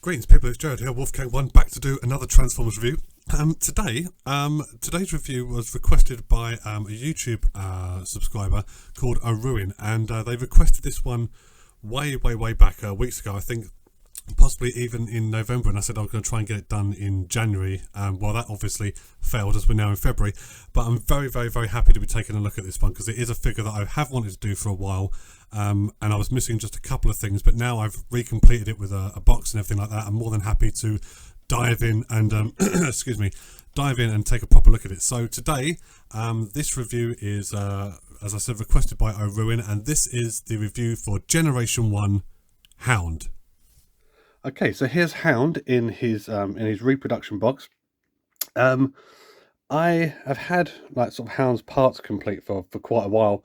Greetings people, it's Jared here, Wolfgang1, back to do another Transformers review. Today's review was requested by a YouTube subscriber called A Ruin, and they requested this one way back, weeks ago, I think possibly even in November, and I said I was going to try and get it done in January. Well, that obviously failed as we're now in February, but I'm very happy to be taking a look at this one because it is a figure that I have wanted to do for a while, and I was missing just a couple of things, but now I've recompleted it with a box and everything like that. I'm more than happy to dive in and excuse me, dive in and take a proper look at it. So today this review is as I said, requested by O'Ruin, and this is the review for Generation 1 Hound. Okay, so here's Hound in his reproduction box. I have had like sort of Hound's parts complete for quite a while,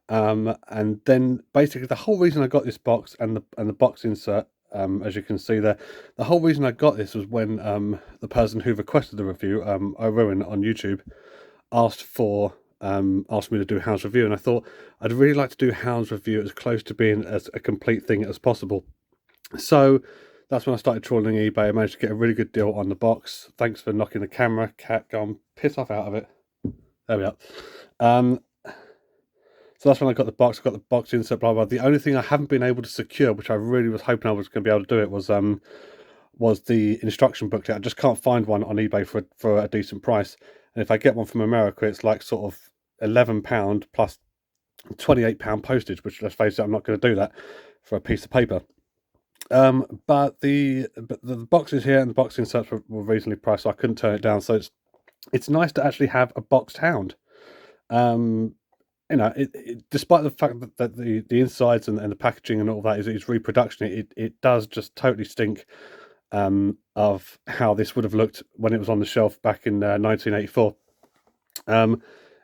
and then basically the whole reason I got this box and the box insert, as you can see there, the whole reason I got this was when the person who requested the review, O'Ruin on YouTube, asked me to do Hound's review, and I thought I'd really like to do Hound's review as close to being as a complete thing as possible. So that's when I started trawling eBay. I managed to get a really good deal on the box. Thanks for knocking the camera. Cat, go and piss off out of it. There we are. So that's when I got the box. I got the box insert, blah, blah. The only thing I haven't been able to secure, which I really was hoping I was going to be able to do it, was the instruction booklet. I just can't find one on eBay for a decent price. And if I get one from America, it's like sort of £11 plus £28 postage, which, let's face it, I'm not going to do that for a piece of paper. But the box is here, and the box inserts were reasonably priced, so I couldn't turn it down. So it's nice to actually have a boxed Hound. You know, despite the fact that the insides and the packaging and all that is reproduction, it does just totally stink of how this would have looked when it was on the shelf back in 1984.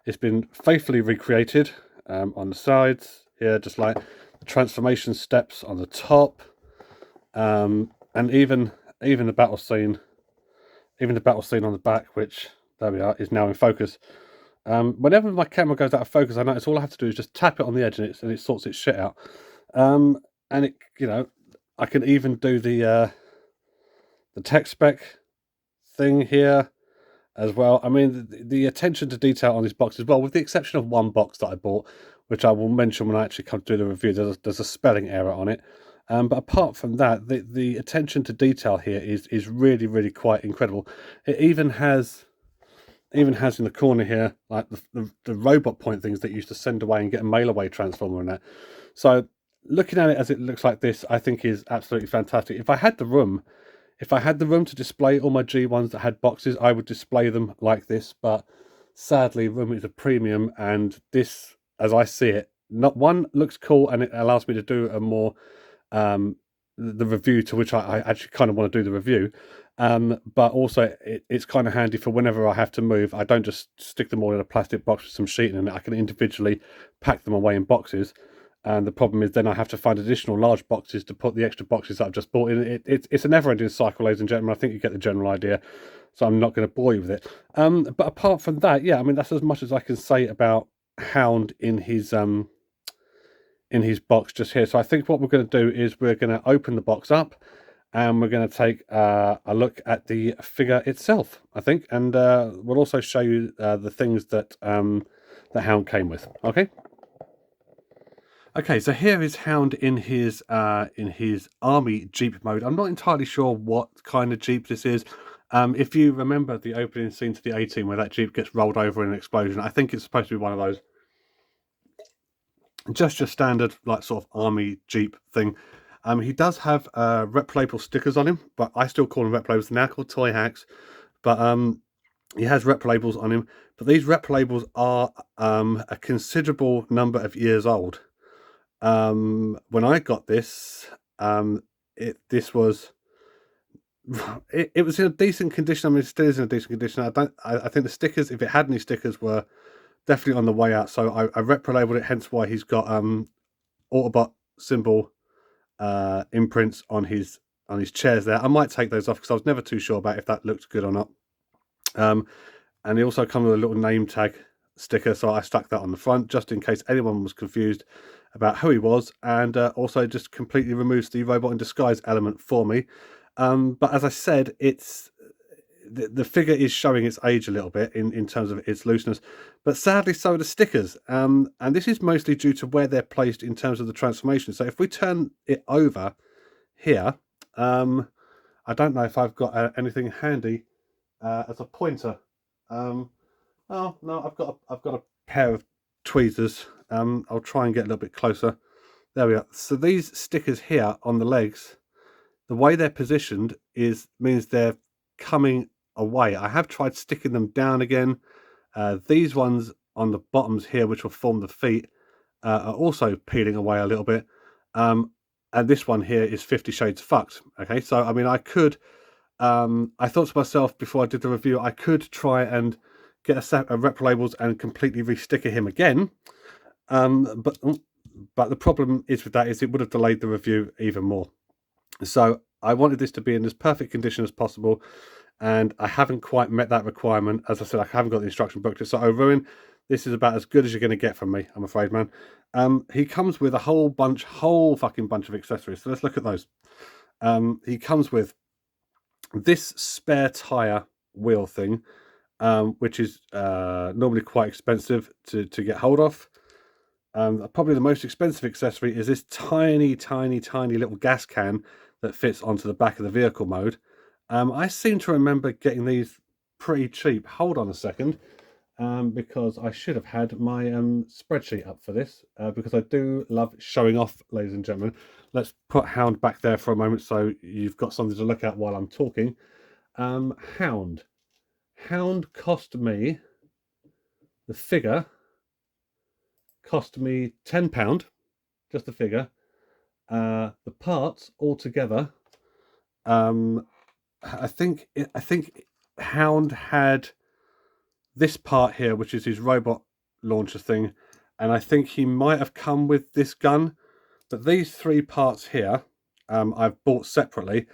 It's been faithfully recreated on the sides here, just like the transformation steps on the top. And even the battle scene on the back, which, there we are, is now in focus. Whenever my camera goes out of focus, I notice all I have to do is just tap it on the edge and it sorts its shit out. And it, you know, I can even do the tech spec thing here as well. I mean, the attention to detail on this box as well, with the exception of one box that I bought, which I will mention when I actually come to do the review. There's a spelling error on it. But apart from that, the attention to detail here is really quite incredible. It even has in the corner here, like the robot point things that you used to send away and get a mail away transformer in there. So looking at it as it looks like this, I think is absolutely fantastic. If I had the room to display all my G1s that had boxes, I would display them like this. But sadly, room is a premium, and this, as I see it, not one looks cool, and it allows me to do a more the review to which I actually kind of want to do the review, but also it's kind of handy for whenever I have to move. I don't just stick them all in a plastic box with some sheeting in it. I can individually pack them away in boxes, and the problem is then I have to find additional large boxes to put the extra boxes that I've just bought in. It's a never-ending cycle, ladies and gentlemen. I think you get the general idea, so I'm not going to bore you with it. But apart from that, yeah, I mean, that's as much as I can say about Hound in his box just here. So I think what we're going to do is we're going to open the box up, and we're going to take a look at the figure itself, I think, and we'll also show you the things that the Hound came with. Okay, so here is Hound in his army Jeep mode. I'm not entirely sure what kind of Jeep this is. If you remember the opening scene to the A-Team where that Jeep gets rolled over in an explosion, I think it's supposed to be one of those. Just your standard, like, sort of army Jeep thing. He does have rep label stickers on him, but I still call them rep labels. They're now called toy hacks, but he has rep labels on him. But these rep labels are a considerable number of years old. When I got this, it was in a decent condition. I mean, it still is in a decent condition. I think the stickers, if it had any stickers, were definitely on the way out, so I repro-labeled it, hence why he's got Autobot symbol imprints on his chairs there. I might take those off because I was never too sure about if that looked good or not. And he also comes with a little name tag sticker, so I stuck that on the front just in case anyone was confused about who he was, and also just completely removes the robot in disguise element for me. But as I said, it's the figure is showing its age a little bit in terms of its looseness, but sadly so are the stickers. And this is mostly due to where they're placed in terms of the transformation. So if we turn it over here, I don't know if I've got anything handy as a pointer. Oh no, I've got a pair of tweezers. I'll try and get a little bit closer. There we are. So these stickers here on the legs, the way they're positioned means they're coming away. I have tried sticking them down again. These ones on the bottoms here, which will form the feet, are also peeling away a little bit. And this one here is 50 Shades fucked. Okay, so I mean, I could. I thought to myself before I did the review, I could try and get a set of rep labels and completely re-sticker him again. But the problem is with that is it would have delayed the review even more. So I wanted this to be in as perfect condition as possible, and I haven't quite met that requirement. As I said, I haven't got the instruction booklet, so Ruin, this is about as good as you're going to get from me, I'm afraid, man. He comes with a whole fucking bunch of accessories. So let's look at those. He comes with this spare tire wheel thing, which is normally quite expensive to get hold of. Probably the most expensive accessory is this tiny little gas can that fits onto the back of the vehicle mode. I seem to remember getting these pretty cheap. Hold on a second, because I should have had my spreadsheet up for this, because I do love showing off, ladies and gentlemen. Let's put Hound back there for a moment so you've got something to look at while I'm talking. Hound cost me, the figure cost me £10, just the figure. The parts altogether, I think Hound had this part here, which is his robot launcher thing, and I think he might have come with this gun. But these three parts here, I've bought separately,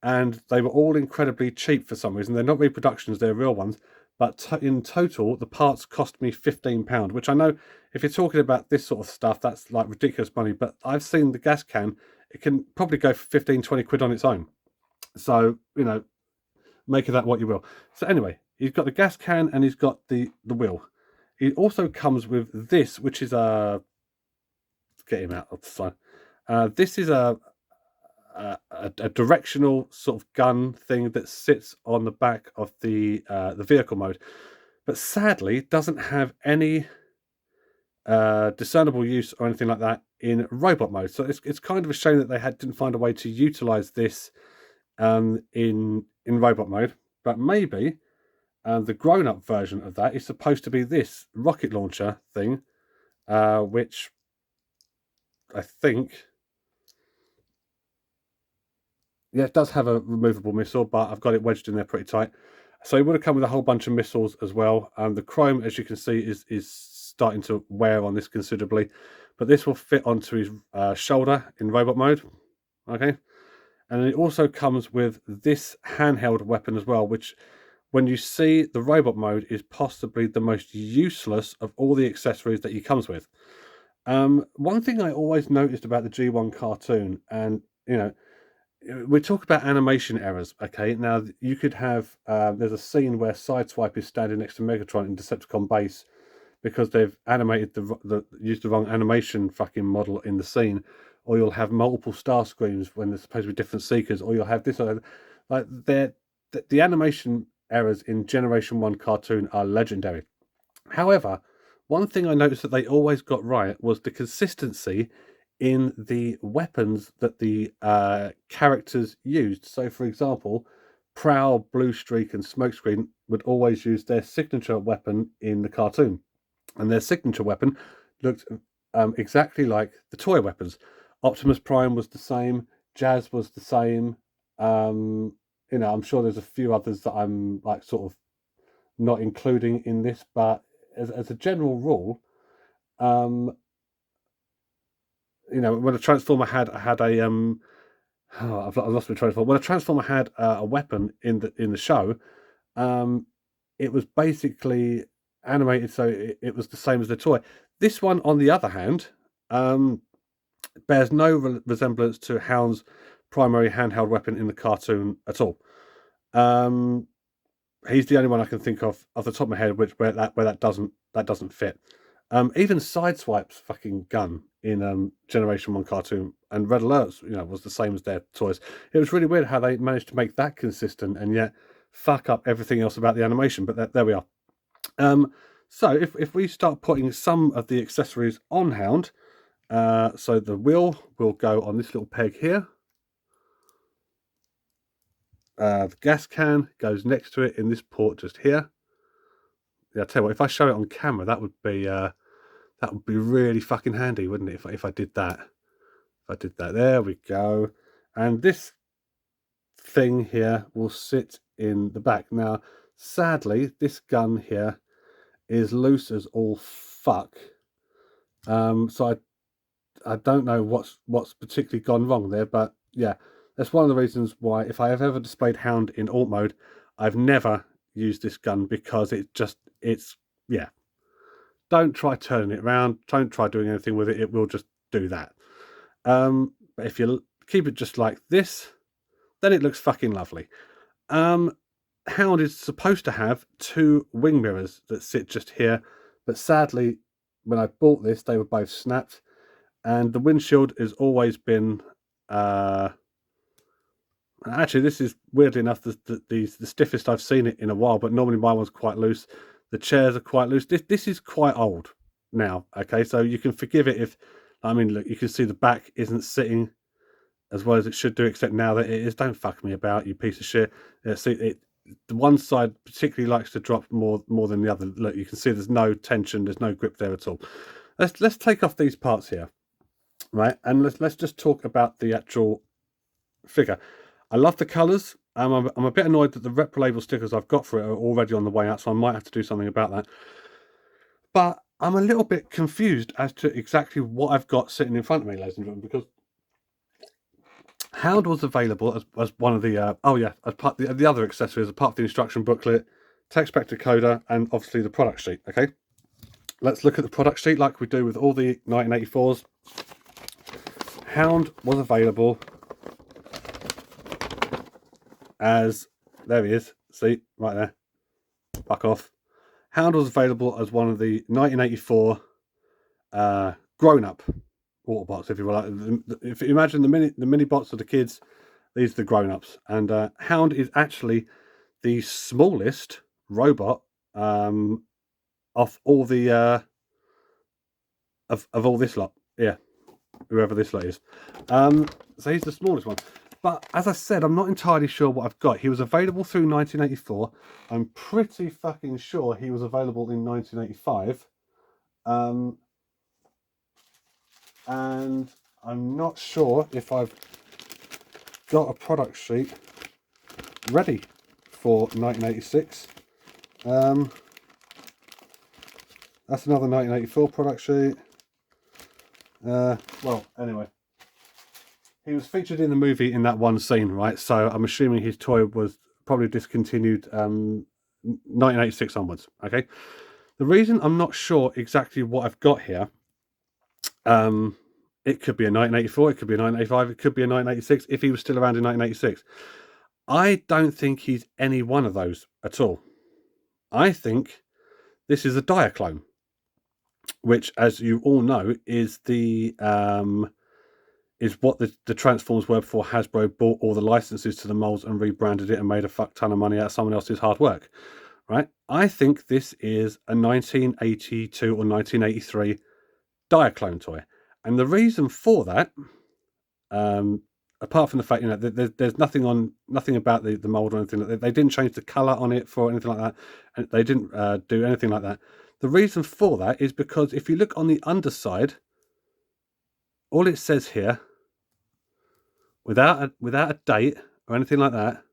and they were all incredibly cheap for some reason. They're not reproductions; they're real ones. But in total, the parts cost me £15, which I know if you're talking about this sort of stuff, that's like ridiculous money. But I've seen the gas can; it can probably go for 15, 20 quid on its own. So, make of that what you will. So anyway, he's got the gas can and he's got the wheel. He also comes with this, which is let's get him out of the side. This is a directional sort of gun thing that sits on the back of the vehicle mode, but sadly doesn't have any discernible use or anything like that in robot mode. So it's kind of a shame that they didn't find a way to utilize this in robot mode. But maybe the grown-up version of that is supposed to be this rocket launcher thing, which I think, yeah, it does have a removable missile, but I've got it wedged in there pretty tight. So it would have come with a whole bunch of missiles as well. The chrome, as you can see, is starting to wear on this considerably, but this will fit onto his shoulder in robot mode. Okay, and it also comes with this handheld weapon as well, which, when you see the robot mode, is possibly the most useless of all the accessories that he comes with. One thing I always noticed about the G1 cartoon, and we talk about animation errors. Okay, now you could have there's a scene where Sideswipe is standing next to Megatron in Decepticon base because they've animated used the wrong animation fucking model in the scene, or you'll have multiple star screams when there's supposed to be different seekers, or you'll have this or that. Like the animation errors in Generation 1 cartoon are legendary. However, one thing I noticed that they always got right was the consistency in the weapons that the characters used. So, for example, Prowl, Blue Streak, and Smokescreen would always use their signature weapon in the cartoon, and their signature weapon looked exactly like the toy weapons. Optimus Prime was the same. Jazz was the same. I'm sure there's a few others that I'm like sort of not including in this, but as a general rule, when a Transformer had a I've lost my train of thought. When a Transformer had a weapon in the show, it was basically animated, so it was the same as the toy. This one, on the other hand, bears no resemblance to Hound's primary handheld weapon in the cartoon at all. He's the only one I can think of off the top of my head where that doesn't fit. Even Sideswipe's fucking gun in Generation 1 cartoon and Red Alert's, was the same as their toys. It was really weird how they managed to make that consistent and yet fuck up everything else about the animation, but there we are. So if we start putting some of the accessories on Hound, so the wheel will go on this little peg here. The gas can goes next to it in this port just here. Yeah, I'll tell you what, if I show it on camera, that would be really fucking handy, wouldn't it? If I did that. If I did that, there we go. And this thing here will sit in the back. Now, sadly, this gun here is loose as all fuck. So I don't know what's particularly gone wrong there, but yeah, that's one of the reasons why if I have ever displayed Hound in alt mode, I've never used this gun because yeah. Don't try turning it around. Don't try doing anything with it. It will just do that. But if you keep it just like this, then it looks fucking lovely. Hound is supposed to have 2 wing mirrors that sit just here, but sadly, when I bought this, they were both snapped, and the windshield has always been. Actually, this is weirdly enough the stiffest I've seen it in a while, but normally my one's quite loose. The chairs are quite loose. This is quite old now. Okay, so you can forgive it if, look, you can see the back isn't sitting as well as it should do, except now that it is. Don't fuck me about, you piece of shit. See, the one side particularly likes to drop more than the other. Look, you can see there's no tension, there's no grip there at all. Let's take off these parts here, right? And let's just talk about the actual figure. I love the colours. I'm a bit annoyed that the rep label stickers I've got for it are already on the way out, so I might have to do something about that. But I'm a little bit confused as to exactly what I've got sitting in front of me, ladies and gentlemen, because Hound was available as one of the as part of the other accessories, as part of the instruction booklet, tech spec decoder, and obviously the product sheet. Okay, let's look at the product sheet like we do with all the 1984s. Hound was available as, there he is, see right there, fuck off. Hound was available as one of the 1984 grown-up Autobots, if you will. If you imagine the mini bots of the kids, these are the grown-ups, and Hound is actually the smallest robot of all the of all this lot. Yeah, whoever this lot is. So he's the smallest one. But as I said, I'm not entirely sure what I've got. He was available through 1984. I'm pretty fucking sure he was available in 1985. And I'm not sure if I've got a product sheet ready for 1986. That's another 1984 product sheet. Well, anyway. He was featured in the movie in that one scene, right? So I'm assuming his toy was probably discontinued 1986 onwards, okay? The reason I'm not sure exactly what I've got here, it could be a 1984, it could be a 1985, it could be a 1986, if he was still around in 1986. I don't think he's any one of those at all. I think this is a Diaclone, which, as you all know, is the is what the Transformers were before Hasbro bought all the licenses to the molds and rebranded it and made a fuck ton of money out of someone else's hard work, right? I think this is a 1982 or 1983 Diaclone toy. And the reason for that, apart from the fact, there's nothing about the mold or anything. They didn't change the color on it for anything like that. And they didn't do anything like that. The reason for that is because if you look on the underside, all it says here, without a date or anything like that,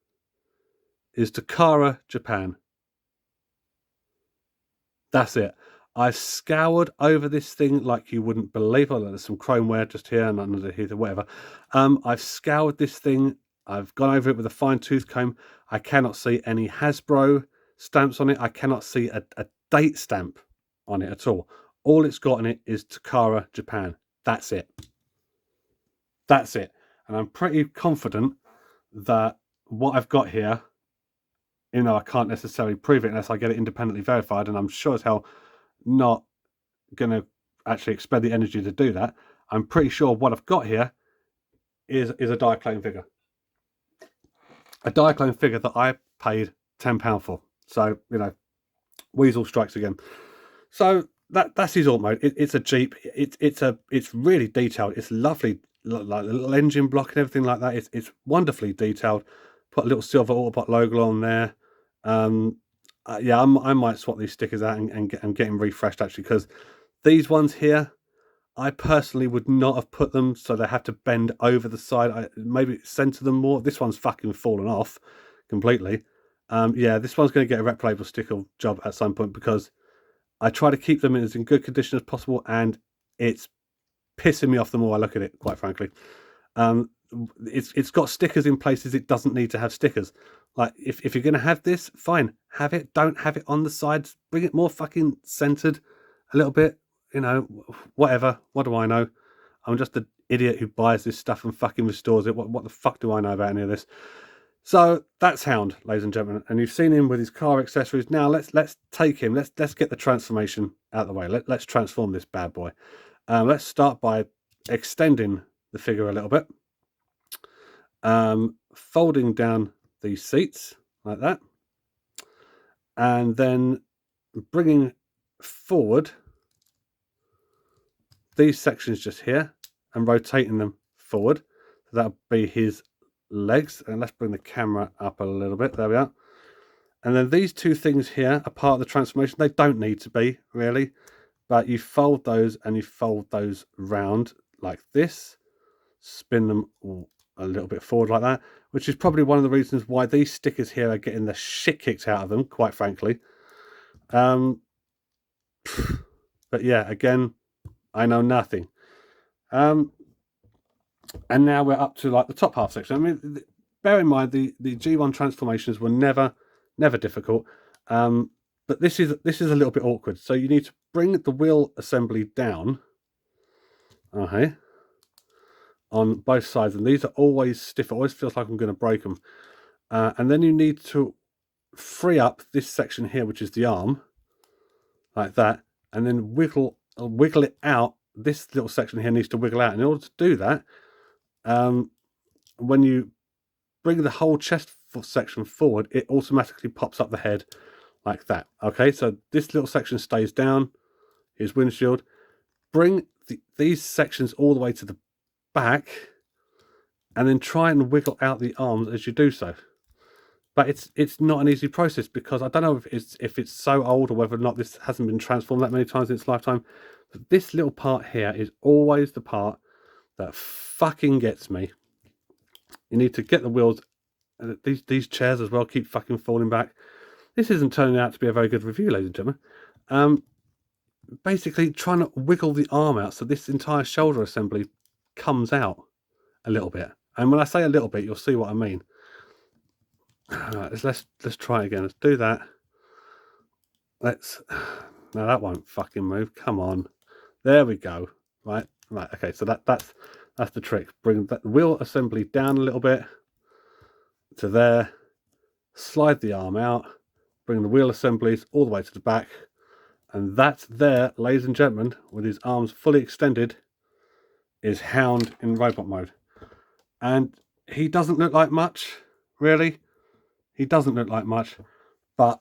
is Takara, Japan. That's it. I've scoured over this thing like you wouldn't believe. Oh, there's some chromeware just here and under here, whatever. I've scoured this thing. I've gone over it with a fine-tooth comb. I cannot see any Hasbro stamps on it. I cannot see a date stamp on it at all. All it's got in it is Takara, Japan. That's it. That's it. And I'm pretty confident that what I've got here, you know, I can't necessarily prove it unless I get it independently verified, and I'm sure as hell not going to actually expend the energy to do that. I'm pretty sure what I've got here is a Diaclone figure. A Diaclone figure that I paid £10 for. So, you know, Weasel strikes again. So that's his Auto mode. It's a Jeep. It's really detailed. It's lovely, like the little engine block and everything like that. It's wonderfully detailed. Put a little silver Autobot logo on there. Yeah, I might swap these stickers out and get them refreshed actually, because these ones here, I personally would not have put them so they have to bend over the side. Maybe center them more. This one's fucking fallen off completely. Yeah, this one's going to get a replayable sticker job at some point, because I try to keep them in as good condition as possible, and it's pissing me off the more I look at it, quite frankly. It's got stickers in places it doesn't need to have stickers. Like, if you're going to have this, fine, have it. Don't have it on the sides. Bring it more fucking centered a little bit. You know, whatever. What do I know? I'm just an idiot who buys this stuff and fucking restores it. What the fuck do I know about any of this? So that's Hound, ladies and gentlemen, and you've seen him with his car accessories. Now let's take him. Let's get the transformation out of the way. Let's transform this bad boy. Let's start by extending the figure a little bit, folding down these seats like that, and then bringing forward these sections just here and rotating them forward. So that'll be his legs, and let's bring the camera up a little bit. There we are. And then these two things here are part of the transformation. They don't need to be, really, but you fold those and you fold those round like this, spin them a little bit forward like that, which is probably one of the reasons why these stickers here are getting the shit kicked out of them, quite frankly. But yeah, again, I know nothing. And now we're up to like the top half section. I mean, bear in mind the G1 transformations were never difficult, but this is a little bit awkward. So you need to bring the wheel assembly down, okay, on both sides, and these are always stiff. It always feels like I'm going to break them. And then you need to free up this section here, which is the arm, like that, and then wiggle it out. This little section here needs to wiggle out. In order to do that, when you bring the whole chest section forward, it automatically pops up the head like that. Okay, so this little section stays down. Here's windshield. Bring these sections all the way to the back, and then try and wiggle out the arms as you do so. But it's not an easy process, because I don't know if it's so old or whether or not this hasn't been transformed that many times in its lifetime. But this little part here is always the part that fucking gets me. You need to get the wheels. These chairs as well keep fucking falling back. This isn't turning out to be a very good review, ladies and gentlemen. Basically trying to wiggle the arm out so this entire shoulder assembly comes out a little bit. And when I say a little bit, you'll see what I mean. Right, let's try again. Let's do that. No, that won't fucking move. Come on. There we go. Right. Okay. So that's the trick. Bring that wheel assembly down a little bit to there. Slide the arm out. Bring the wheel assemblies all the way to the back, and that's there, ladies and gentlemen, with his arms fully extended, is Hound in robot mode. And he doesn't look like much, really. He doesn't look like much, but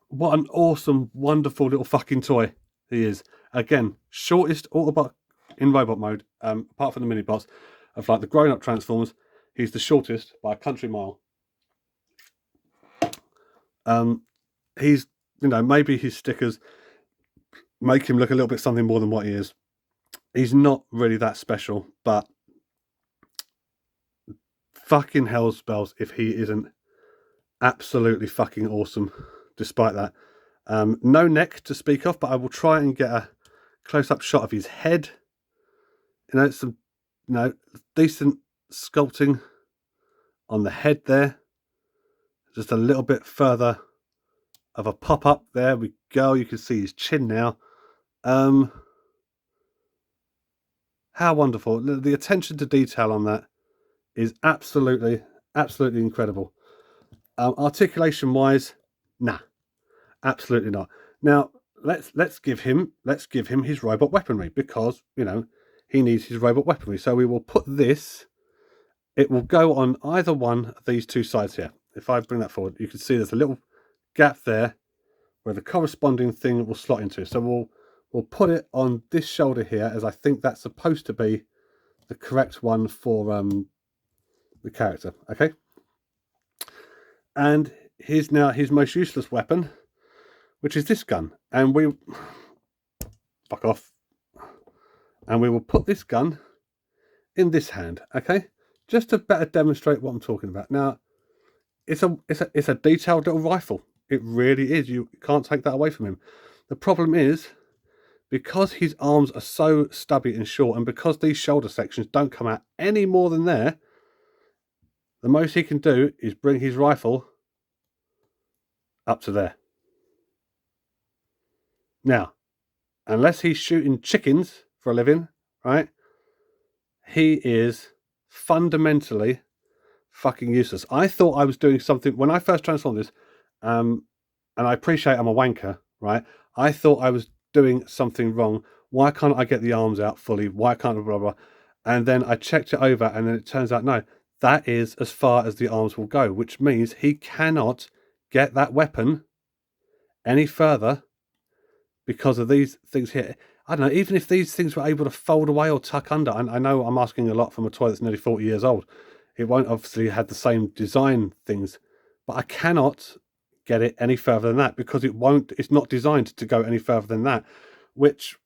what an awesome, wonderful little fucking toy he is. Again, shortest Autobot in robot mode, apart from the mini-bots, of like the grown-up Transformers. He's the shortest by a country mile. He's, you know, maybe his stickers make him look a little bit something more than what he is. He's not really that special, but fucking hell spells if he isn't absolutely fucking awesome despite that. No neck to speak of, but I will try and get a close-up shot of his head. You know, some, you know, decent sculpting on the head there. Just a little bit further of a pop-up. There we go. You can see his chin now. How wonderful. The attention to detail on that is absolutely, absolutely incredible. Articulation wise, nah, absolutely not. Now let's give him his robot weaponry, because he needs his robot weaponry. So we will put this. It will go on either one of these two sides here. If I bring that forward, you can see there's a little gap there where the corresponding thing will slot into. So we'll put it on this shoulder here, as I think that's supposed to be the correct one for the character. Okay. And here's now his most useless weapon, which is this gun. And we fuck off. And we will put this gun in this hand, okay? Just to better demonstrate what I'm talking about. Now, it's a detailed little rifle. It really is. You can't take that away from him. The problem is, because his arms are so stubby and short, and because these shoulder sections don't come out any more than there, the most he can do is bring his rifle up to there. Now, unless he's shooting chickens for a living, right? He is fundamentally fucking useless. I thought I was doing something when I first transformed this, and I appreciate I'm a wanker, right? I thought I was doing something wrong. Why can't I get the arms out fully? Why can't I blah, blah, blah? And then I checked it over, and then it turns out, no, that is as far as the arms will go, which means he cannot get that weapon any further because of these things here. I don't know, even if these things were able to fold away or tuck under, I know I'm asking a lot from a toy that's nearly 40 years old. It won't obviously have the same design things, but I cannot get it any further than that because it's not designed to go any further than that, which,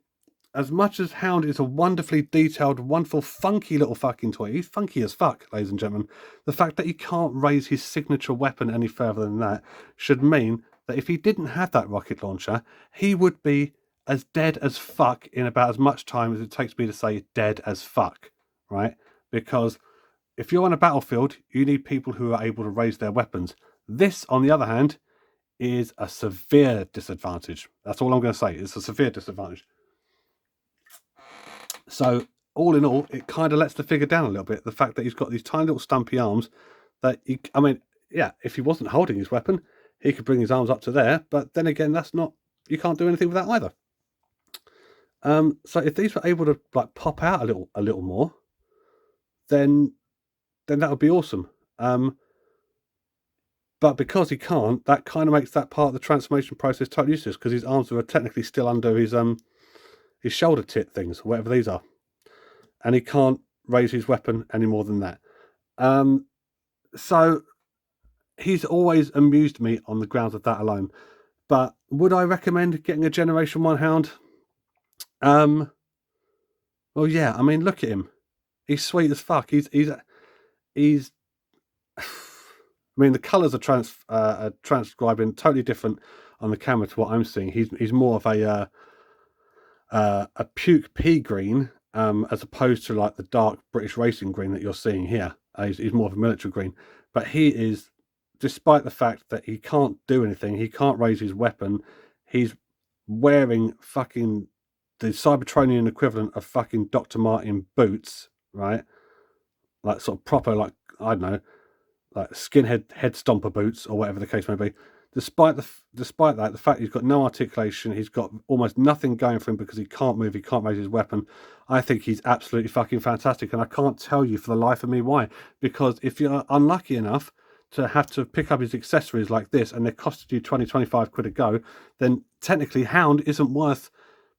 as much as Hound is a wonderfully detailed, wonderful, funky little fucking toy, he's funky as fuck, ladies and gentlemen, the fact that he can't raise his signature weapon any further than that should mean that if he didn't have that rocket launcher, he would be as dead as fuck in about as much time as it takes me to say dead as fuck, right? Because if you're on a battlefield, you need people who are able to raise their weapons. This, on the other hand, is a severe disadvantage. That's all I'm going to say. It's a severe disadvantage. So, all in all, it kind of lets the figure down a little bit. The fact that he's got these tiny little stumpy arms that, if he wasn't holding his weapon, he could bring his arms up to there. But then again, you can't do anything with that either. So if these were able to like pop out a little more, then that would be awesome. But because he can't, that kind of makes that part of the transformation process totally useless because his arms are technically still under his shoulder tit things, whatever these are, and he can't raise his weapon any more than that. So he's always amused me on the grounds of that alone. But would I recommend getting a Generation 1 Hound? Well, yeah. I mean, look at him. He's sweet as fuck. He's. I mean, the colours are transcribing totally different on the camera to what I'm seeing. He's more of a puke pea green, as opposed to like the dark British racing green that you're seeing here. He's more of a military green, but he is, despite the fact that he can't do anything, he can't raise his weapon. He's wearing fucking the Cybertronian equivalent of fucking Dr. Martin boots, right? Like sort of proper, like, I don't know, like skinhead head stomper boots or whatever the case may be. Despite that, the fact he's got no articulation, he's got almost nothing going for him because he can't move, he can't raise his weapon. I think he's absolutely fucking fantastic, and I can't tell you for the life of me why. Because if you're unlucky enough to have to pick up his accessories like this and they're costing you 20-25 quid a go, then technically Hound isn't worth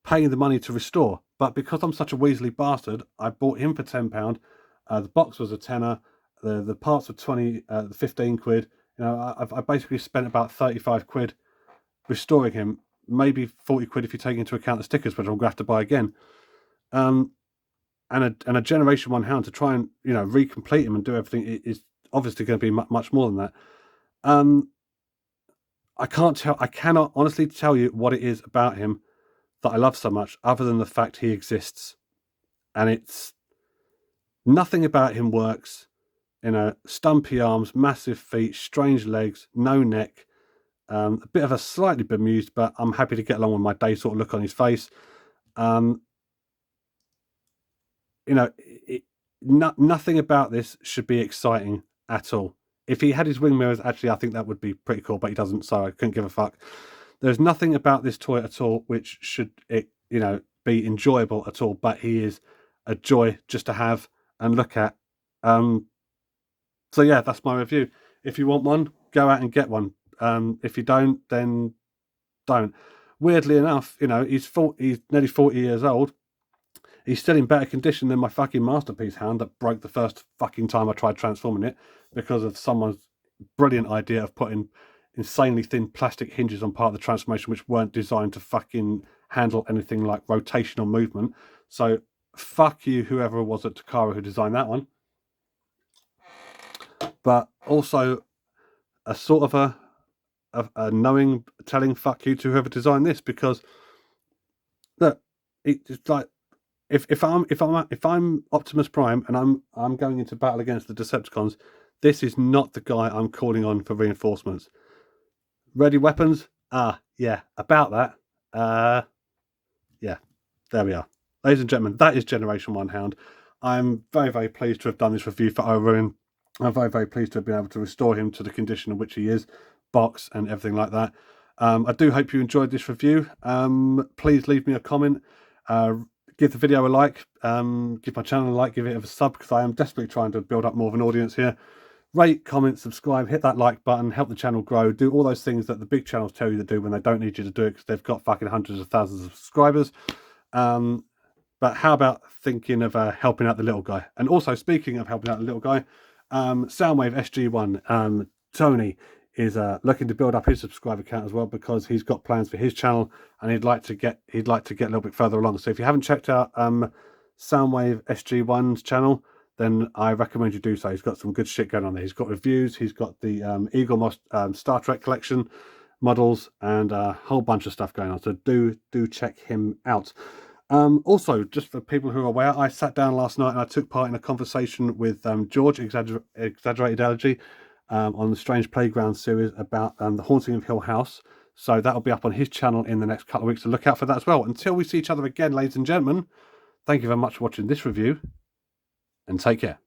paying the money to restore. But because I'm such a weaselly bastard, I bought him for £10. The box was a tenner. The parts were 15 quid. I basically spent about 35 quid restoring him. Maybe 40 quid if you take into account the stickers, which I'm going to have to buy again. And a Generation 1 Hound to try and recomplete him and do everything is obviously going to be much more than that. I cannot honestly tell you what it is about him that I love so much, other than the fact he exists. And it's nothing about him works. Stumpy arms, massive feet, strange legs, no neck, a bit of a slightly bemused, but I'm happy to get along with my day sort of look on his face. you know, nothing about this should be exciting at all. If he had his wing mirrors, actually, I think that would be pretty cool, but he doesn't, so I couldn't give a fuck. There's nothing about this toy at all which should, be enjoyable at all, but he is a joy just to have and look at. So yeah, that's my review. If you want one, go out and get one. If you don't, then don't. Weirdly enough, he's nearly 40 years old. He's still in better condition than my fucking masterpiece Hound that broke the first fucking time I tried transforming it because of someone's brilliant idea of putting insanely thin plastic hinges on part of the transformation which weren't designed to fucking handle anything like rotation or movement. So fuck you, whoever it was at Takara who designed that one. But also a sort of a knowing, telling fuck you to whoever designed this, because look, it's like if I'm Optimus Prime and I'm going into battle against the Decepticons, this is not the guy I'm calling on for reinforcements. Ready weapons? Yeah, about that. Yeah, there we are. Ladies and gentlemen, that is Generation 1 Hound. I'm very, very pleased to have done this review for Overin. I'm very, very pleased to have been able to restore him to the condition in which he is, box and everything like that. I do hope you enjoyed this review. Please leave me a comment. Give the video a like. Give my channel a like. Give it a sub, because I am desperately trying to build up more of an audience here. Rate, comment, subscribe, hit that like button, help the channel grow. Do all those things that the big channels tell you to do when they don't need you to do it because they've got fucking hundreds of thousands of subscribers. But how about thinking of helping out the little guy? And also, speaking of helping out the little guy, Soundwave SG1, Tony is looking to build up his subscriber count as well, because he's got plans for his channel and he'd like to get a little bit further along. So if you haven't checked out Soundwave SG1's channel, then I recommend you do so. He's got some good shit going on there. He's got reviews, he's got the Eagle Moss Star Trek collection models, and a whole bunch of stuff going on. So do check him out. Also, just for people who are aware, I sat down last night and I took part in a conversation with George, Exaggerated Allergy, on the Strange Playground series about the Haunting of Hill House. So that'll be up on his channel in the next couple of weeks, so look out for that as well. Until we see each other again, ladies and gentlemen, thank you very much for watching this review, and take care.